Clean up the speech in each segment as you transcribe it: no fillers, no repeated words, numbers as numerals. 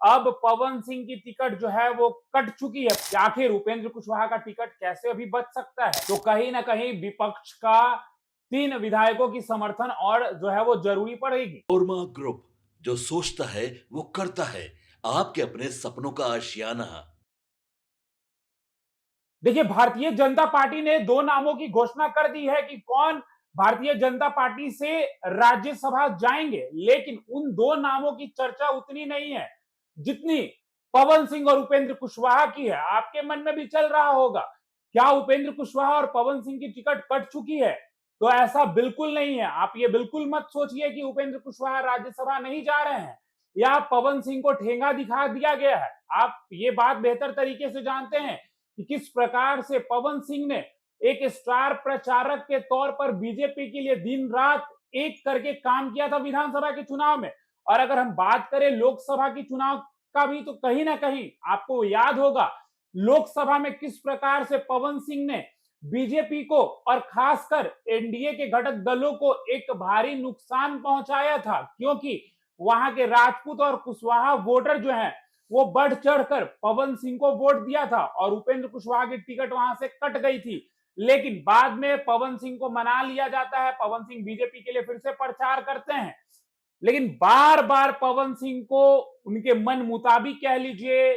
अब पवन सिंह की टिकट जो है वो कट चुकी है। आखिर उपेंद्र कुशवाहा का टिकट कैसे अभी बच सकता है? तो कहीं ना कहीं विपक्ष का 3 विधायकों की समर्थन और जो है वो जरूरी पड़ेगी। ओरमा ग्रुप, जो सोचता है वो करता है। आपके अपने सपनों का आशियाना। देखिए, भारतीय जनता पार्टी ने 2 नामों की घोषणा कर दी है कि कौन भारतीय जनता पार्टी से राज्यसभा जाएंगे, लेकिन उन 2 नामों की चर्चा उतनी नहीं है जितनी पवन सिंह और उपेंद्र कुशवाहा की है। आपके मन में भी चल रहा होगा, क्या उपेंद्र कुशवाहा और पवन सिंह की टिकट कट चुकी है? तो ऐसा बिल्कुल नहीं है। आप ये बिल्कुल मत सोचिए कि उपेंद्र कुशवाहा राज्यसभा नहीं जा रहे हैं या पवन सिंह को ठेंगा दिखा दिया गया है। आप ये बात बेहतर तरीके से जानते हैं कि किस प्रकार से पवन सिंह ने एक स्टार प्रचारक के तौर पर बीजेपी के लिए दिन रात एक करके काम किया था विधानसभा के चुनाव में। और अगर हम बात करें लोकसभा की चुनाव का भी, तो कहीं ना कहीं आपको याद होगा लोकसभा में किस प्रकार से पवन सिंह ने बीजेपी को और खासकर एनडीए के घटक दलों को एक भारी नुकसान पहुंचाया था, क्योंकि वहां के राजपूत और कुशवाहा वोटर जो हैं वो बढ़ चढ़कर पवन सिंह को वोट दिया था और उपेंद्र कुशवाहा की टिकट वहां से कट गई थी। लेकिन बाद में पवन सिंह को मना लिया जाता है, पवन सिंह बीजेपी के लिए फिर से प्रचार करते हैं। लेकिन बार बार पवन सिंह को उनके मन मुताबिक कह लीजिए,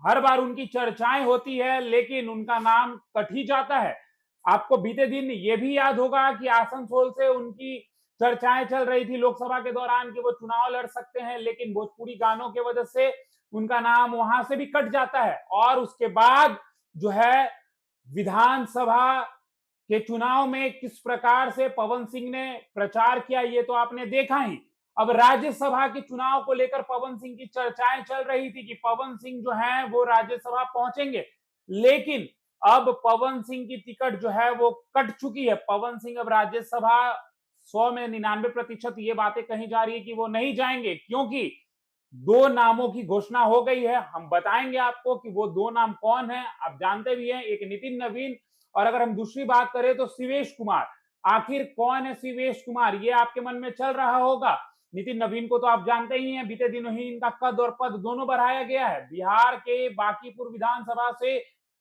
हर बार उनकी चर्चाएं होती है लेकिन उनका नाम कट ही जाता है। आपको बीते दिन ये भी याद होगा कि आसनसोल से उनकी चर्चाएं चल रही थी लोकसभा के दौरान कि वो चुनाव लड़ सकते हैं, लेकिन भोजपुरी गानों के वजह से उनका नाम वहां से भी कट जाता है। और उसके बाद जो है विधानसभा के चुनाव में किस प्रकार से पवन सिंह ने प्रचार किया ये तो आपने देखा ही। अब राज्यसभा के चुनाव को लेकर पवन सिंह की चर्चाएं चल रही थी कि पवन सिंह जो है वो राज्यसभा पहुंचेंगे, लेकिन अब पवन सिंह की टिकट जो है वो कट चुकी है। पवन सिंह अब राज्यसभा 100 में 99% ये बातें कही जा रही है कि वो नहीं जाएंगे, क्योंकि 2 नामों की घोषणा हो गई है। हम बताएंगे आपको कि वो 2 नाम कौन है। आप जानते भी हैं, एक नितिन नवीन और अगर हम दूसरी बात करें तो शिवेश कुमार। आखिर कौन है शिवेश कुमार, ये आपके मन में चल रहा होगा। नितिन नवीन को तो आप जानते ही हैं, बीते दिनों ही इनका कद और पद दोनों बढ़ाया गया है। बिहार के बांकीपुर विधानसभा से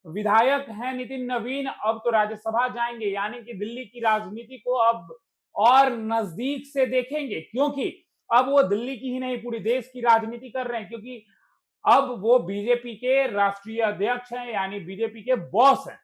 विधायक हैं नितिन नवीन, अब तो राज्यसभा जाएंगे, यानी कि दिल्ली की राजनीति को अब और नजदीक से देखेंगे, क्योंकि अब वो दिल्ली की ही नहीं पूरी देश की राजनीति कर रहे हैं, क्योंकि अब वो बीजेपी के राष्ट्रीय अध्यक्ष हैं, यानी बीजेपी के बॉस हैं।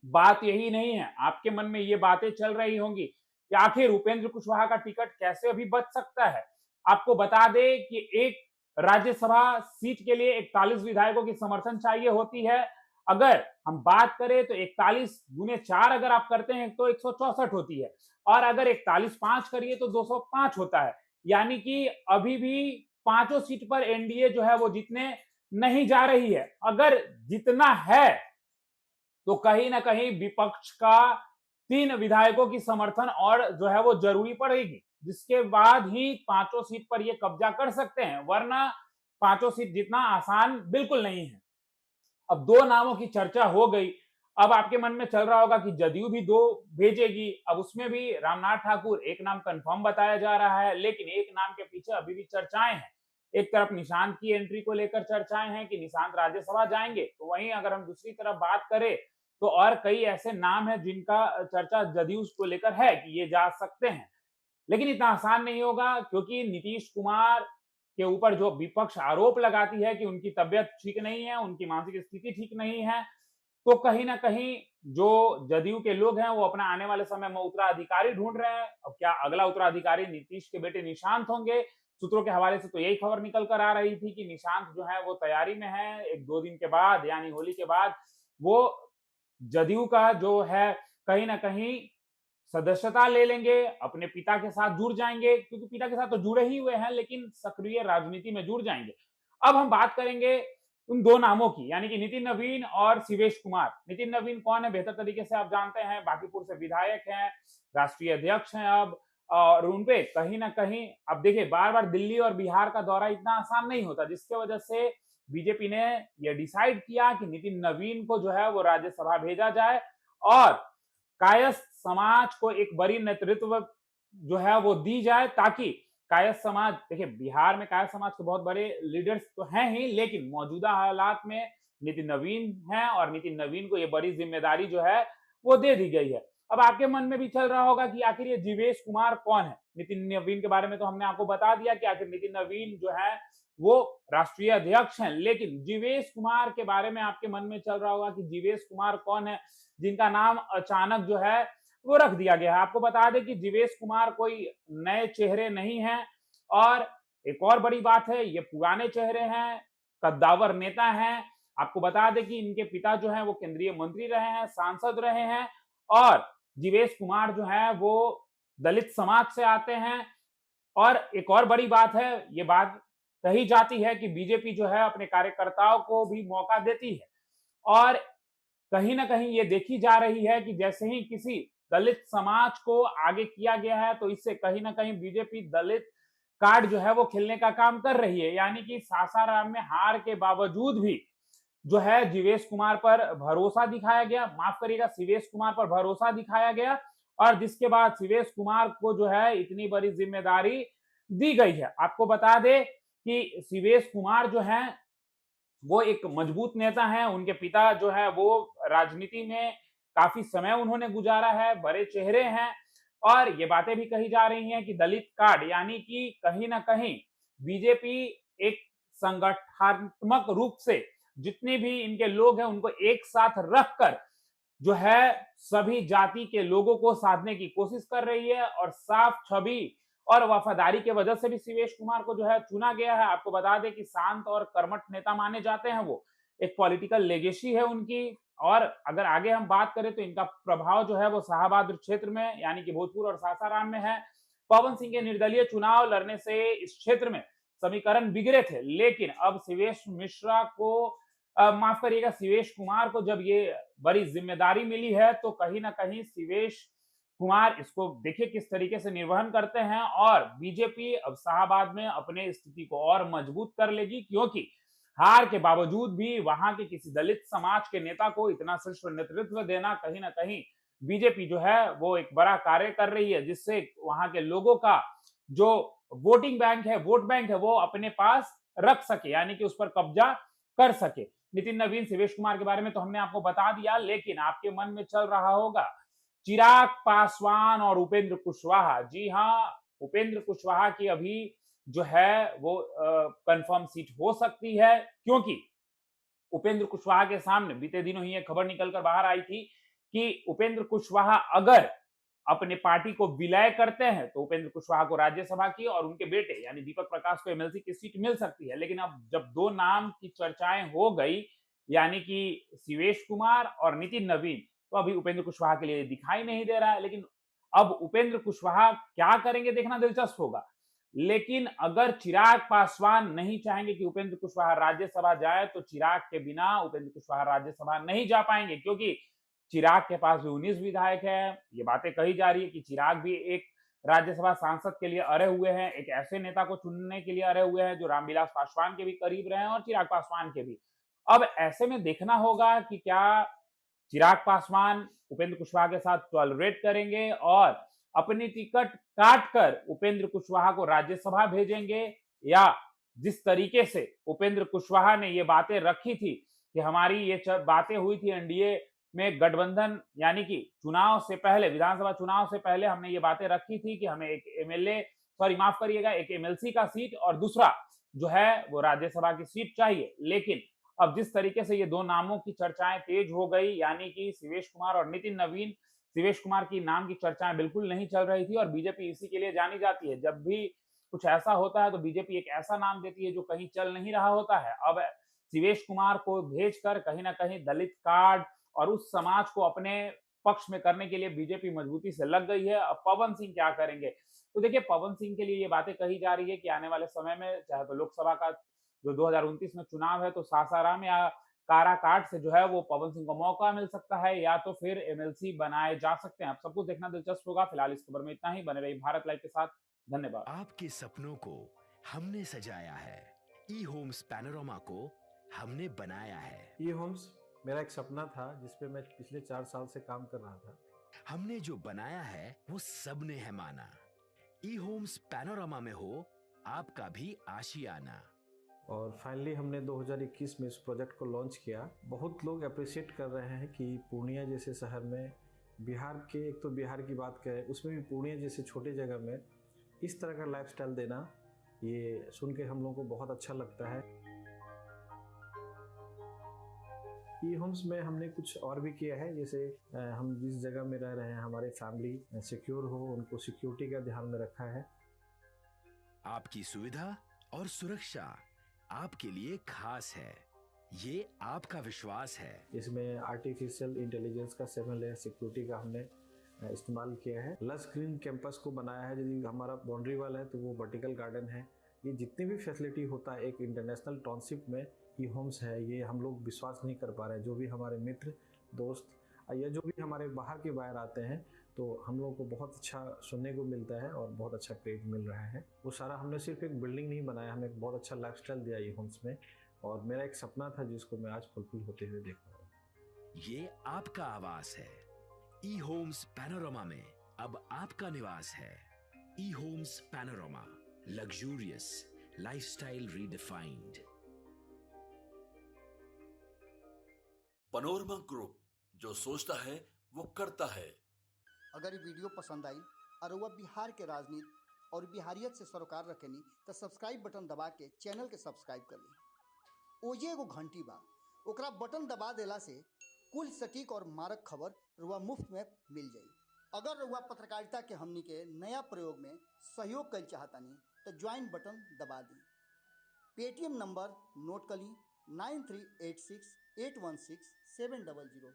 बात यही नहीं है, आपके मन में ये बातें चल रही होंगी कि आखिर उपेंद्र कुशवाहा का टिकट कैसे अभी बच सकता है। आपको बता दें कि एक राज्यसभा सीट के लिए 41 विधायकों की समर्थन चाहिए होती है। अगर हम बात करें तो 41 गुने 4 अगर आप करते हैं तो 164 होती है, और अगर 41 5 करिए तो 205 होता है। यानी कि अभी भी पांचों सीट पर एनडीए जो है वो जीतने नहीं जा रही है। अगर जितना है तो कहीं ना कहीं विपक्ष का 3 विधायकों की समर्थन और जो है वो जरूरी पड़ेगी, जिसके बाद ही पांचों सीट पर ये कब्जा कर सकते हैं, वरना पांचों सीट जीतना आसान बिल्कुल नहीं है। अब 2 नामों की चर्चा हो गई। अब आपके मन में चल रहा होगा कि जदयू भी 2 भेजेगी। अब उसमें भी रामनाथ ठाकुर एक नाम कंफर्म बताया जा रहा है, लेकिन एक नाम के पीछे अभी भी चर्चाएं हैं। एक तरफ निशांत की एंट्री को लेकर चर्चाएं हैं कि निशांत राज्यसभा जाएंगे, तो वहीं अगर हम दूसरी तरफ बात करें तो और कई ऐसे नाम हैं जिनका चर्चा जदयू को लेकर है कि ये जा सकते हैं। लेकिन इतना आसान नहीं होगा, क्योंकि नीतीश कुमार के ऊपर जो विपक्ष आरोप लगाती है कि उनकी तबियत ठीक नहीं है, उनकी मानसिक स्थिति ठीक नहीं है, तो कहीं ना कहीं जो जदयू के लोग हैं वो अपना आने वाले समय में उत्तराधिकारी ढूंढ रहे हैं। अब क्या अगला उत्तराधिकारी नीतीश के बेटे निशांत होंगे? सूत्रों के हवाले से तो यही खबर निकल कर आ रही थी कि निशांत जो है वो तैयारी में है, 1-2 दिन के बाद यानी होली के बाद वो जदयू का जो है कहीं ना कहीं सदस्यता ले लेंगे, अपने पिता के साथ जुड़ जाएंगे, क्योंकि पिता के साथ तो जुड़े ही हुए हैं लेकिन सक्रिय राजनीति में जुड़ जाएंगे। अब हम बात करेंगे उन 2 नामों की, यानी कि नितिन नवीन और शिवेश कुमार। नितिन नवीन कौन है, बेहतर तरीके से आप जानते हैं, बांकीपुर से विधायक हैं, राष्ट्रीय अध्यक्ष हैं अब, और उनपे कहीं ना कहीं अब देखिए बार बार दिल्ली और बिहार का दौरा इतना आसान नहीं होता, जिसके वजह से बीजेपी ने यह डिसाइड किया कि नितिन नवीन को जो है वो राज्यसभा भेजा जाए और कायस्थ समाज को एक बड़ी नेतृत्व जो है वो दी जाए, ताकि कायस्थ समाज, देखिए बिहार में कायस्थ समाज के बहुत बड़े लीडर्स तो हैं ही, लेकिन मौजूदा हालात में नितिन नवीन हैं और नितिन नवीन को ये बड़ी जिम्मेदारी जो है वो दे दी गई है। अब आपके मन में भी चल रहा होगा कि आखिर ये जीवेश कुमार कौन है? नितिन नवीन के बारे में तो हमने आपको बता दिया कि आखिर नितिन नवीन जो है वो राष्ट्रीय अध्यक्ष हैं, लेकिन जीवेश कुमार के बारे में आपके मन में चल रहा होगा कि जीवेश कुमार कौन है, जिनका नाम अचानक जो है वो रख दिया गया है। आपको बता दें कि जीवेश कुमार कोई नए चेहरे नहीं हैं और एक और बड़ी बात है, ये पुराने चेहरे हैं, कद्दावर नेता हैं। आपको बता दें कि इनके पिता जो हैं वो केंद्रीय मंत्री रहे हैं, सांसद रहे हैं और जीवेश कुमार जो हैं वो दलित समाज से आते हैं। और एक और बड़ी बात है, ये बात कही जाती है कि बीजेपी जो है अपने कार्यकर्ताओं को भी मौका देती है और कहीं न कहीं ये देखी जा रही है कि जैसे ही किसी दलित समाज को आगे किया गया है, तो इससे कहीं न कहीं बीजेपी दलित कार्ड जो है वो खेलने का काम कर रही है। यानी कि सासाराम में हार के बावजूद भी जो है जीवेश कुमार पर भरोसा दिखाया गया, माफ करिएगा शिवेश कुमार पर भरोसा दिखाया गया और जिसके बाद शिवेश कुमार को जो है इतनी बड़ी जिम्मेदारी दी गई है। आपको बता दें कि शिवेश कुमार जो हैं वो एक मजबूत नेता हैं, उनके पिता जो है वो राजनीति में काफ़ी समय उन्होंने गुज़ारा है, बड़े चेहरे हैं और ये बातें भी कही जा रही हैं कि दलित कार्ड यानी कि कहीं न कहीं बीजेपी एक संगठनात्मक रूप से जितने भी इनके लोग हैं उनको एक साथ रखकर जो है सभी जाति के लोगों को साधने की कोशिश कर रही है और साफ छवि और वफादारी के वजह से भी शिवेश कुमार को जो है चुना गया है। आपको बता दें कि शांत और कर्मठ नेता माने जाते हैं वो। एक पॉलिटिकल लेगेसी है उनकी और अगर आगे हम बात करें तो इनका प्रभाव जो है वो शाहबहादुर क्षेत्र में यानी कि भोजपुर और सासाराम में है। पवन सिंह के निर्दलीय चुनाव लड़ने से इस क्षेत्र में समीकरण बिगड़े थे, लेकिन अब शिवेश मिश्रा को माफ करिएगा शिवेश कुमार को जब ये बड़ी जिम्मेदारी मिली है तो कहीं न कहीं शिवेश कुमार इसको देखिए किस तरीके से निर्वहन करते हैं और बीजेपी अब शाहबाद में अपने स्थिति को और मजबूत कर लेगी क्योंकि हार के बावजूद भी वहां के किसी दलित समाज के नेता को इतना शीर्ष नेतृत्व देना कहीं ना कहीं बीजेपी जो है वो एक बड़ा कार्य कर रही है जिससे वहां के लोगों का जो वोटिंग बैंक है वोट बैंक है वो अपने पास रख सके यानी कि उस पर कब्जा कर सके। नितिन नवीन शिवेश कुमार के बारे में तो हमने आपको बता दिया, लेकिन आपके मन में चल रहा होगा चिराग पासवान और उपेंद्र कुशवाहा। जी हाँ, उपेंद्र कुशवाहा की अभी जो है वो कंफर्म सीट हो सकती है क्योंकि उपेंद्र कुशवाहा के सामने बीते दिनों ही एक खबर निकलकर बाहर आई थी कि उपेंद्र कुशवाहा अगर अपने पार्टी को विलय करते हैं तो उपेंद्र कुशवाहा को राज्यसभा की और उनके बेटे यानी दीपक प्रकाश को एमएलसी की सीट मिल सकती है। लेकिन अब जब दो नाम की चर्चाएं हो गई यानी कि शिवेश कुमार और नितिन नवीन, तो अभी उपेंद्र कुशवाहा के लिए दिखाई नहीं दे रहा है। लेकिन अब उपेंद्र कुशवाहा क्या करेंगे देखना दिलचस्प होगा। लेकिन अगर चिराग पासवान नहीं चाहेंगे कि उपेंद्र कुशवाहा राज्यसभा जाए तो चिराग के बिना उपेंद्र कुशवाहा राज्यसभा नहीं जा पाएंगे क्योंकि चिराग के पास भी 19 विधायक है। ये बातें कही जा रही है कि चिराग भी एक राज्यसभा सांसद के लिए अड़े हुए हैं, एक ऐसे नेता को चुनने के लिए अड़े हुए हैं जो रामविलास पासवान के भी करीब रहे हैं और चिराग पासवान के भी। अब ऐसे में देखना होगा कि क्या चिराग पासवान उपेंद्र कुशवाहा के साथ टॉलरेट करेंगे और अपनी टिकट काटकर उपेंद्र कुशवाहा को राज्यसभा भेजेंगे या जिस तरीके से उपेंद्र कुशवाहा ने ये बातें रखी थी कि हमारी ये बातें हुई थी एनडीए में गठबंधन यानी कि चुनाव से पहले विधानसभा चुनाव से पहले हमने ये बातें रखी थी कि हमें एक एमएलए सॉरी माफ करिएगा एक एमएलसी का सीट और दूसरा जो है वो राज्यसभा की सीट चाहिए। लेकिन अब जिस तरीके से ये दो नामों की चर्चाएं तेज हो गई यानी कि शिवेश कुमार और नितिन नवीन, शिवेश कुमार की नाम की चर्चाएं बिल्कुल नहीं चल रही थी और बीजेपी इसी के लिए जानी जाती है। जब भी कुछ ऐसा होता है तो बीजेपी एक ऐसा नाम देती है जो कहीं चल नहीं रहा होता है। अब शिवेश कुमार को भेजकर कहीं ना कहीं दलित कार्ड और उस समाज को अपने पक्ष में करने के लिए बीजेपी मजबूती से लग गई है। अब पवन सिंह क्या करेंगे? तो देखिए पवन सिंह के लिए ये बातें कही जा रही है कि आने वाले समय में चाहे तो लोकसभा का जो 2029 में चुनाव है तो सासाराम या काराकाट से जो है वो पवन सिंह को मौका मिल सकता है या तो फिर एमएलसी बनाए जा सकते हैं। अब सब कुछ देखना दिलचस्प होगा। फिलहाल इस खबर में इतना ही। बने रही भारत लाइव के साथ। धन्यवाद। आपके सपनों को हमने सजाया है, ई होम्स पैनोरामा को हमने बनाया है। ई होम्स मेरा एक सपना था जिस पे मैं पिछले 4 साल से काम कर रहा था। हमने जो बनाया है वो सबने है माना। ई होम्स पैनोरामा में हो आपका भी आशियाना। और फाइनली हमने 2021 में इस प्रोजेक्ट को लॉन्च किया। बहुत लोग अप्रिशिएट कर रहे हैं कि पूर्णिया जैसे शहर में, बिहार के, एक तो बिहार की बात करें उसमें भी पूर्णिया जैसे छोटे जगह में इस तरह का लाइफस्टाइल देना, ये सुन के हम लोगों को बहुत अच्छा लगता है। ई होम्स में हमने कुछ और भी किया है, जैसे हम जिस जगह में रह रहे हैं हमारे फैमिली सिक्योर हो, उनको सिक्योरिटी का ध्यान में रखा है। आपकी सुविधा और सुरक्षा आपके लिए खास है, ये आपका विश्वास है। इसमें आर्टिफिशियल इंटेलिजेंस का 7 लेयर सिक्योरिटी का हमने इस्तेमाल किया है। लस ग्रीन कैंपस को बनाया है। यदि हमारा बाउंड्री वाल है तो वो वर्टिकल गार्डन है। ये जितनी भी फैसिलिटी होता है एक इंटरनेशनल टाउनशिप में, ई होम्स है, ये हम लोग विश्वास नहीं कर पा रहे हैं। जो भी हमारे मित्र, दोस्त या जो भी हमारे बाहर के बाहर आते हैं तो हम लोगों को बहुत अच्छा सुनने को मिलता है और बहुत अच्छा क्रेडिट मिल रहा है। वो सारा हमने सिर्फ एक बिल्डिंग नहीं बनाया, हमें एक बहुत अच्छा लाइफस्टाइल दिया ई होम्स में, और मेरा एक सपना था जिसको मैं आज फुलफिल होते हुए देख रहा हूँ। ये आपका आवास है। ई होम्स पैनोरामा में अब आपका निवास है। E homes panorama, luxurious lifestyle redefined. Panorama group, जो सोचता है वो करता है। अगर ये वीडियो पसंद आई और वह बिहार के राजनीति और बिहारियत से सरोकार रखेनी तो सब्सक्राइब बटन दबा के चैनल के सब्सक्राइब कर ली। ओजे एगो घंटी बा, ओकरा बटन दबा देला से कुल सटीक और मारक खबर रुआ मुफ्त में मिल जाई। अगर रुआ पत्रकारिता के हमनी के नया प्रयोग में सहयोग कर चाहतानी तो ज्वाइन बटन दबा दी। पेटीएम नंबर नोट कर ली 9386816700।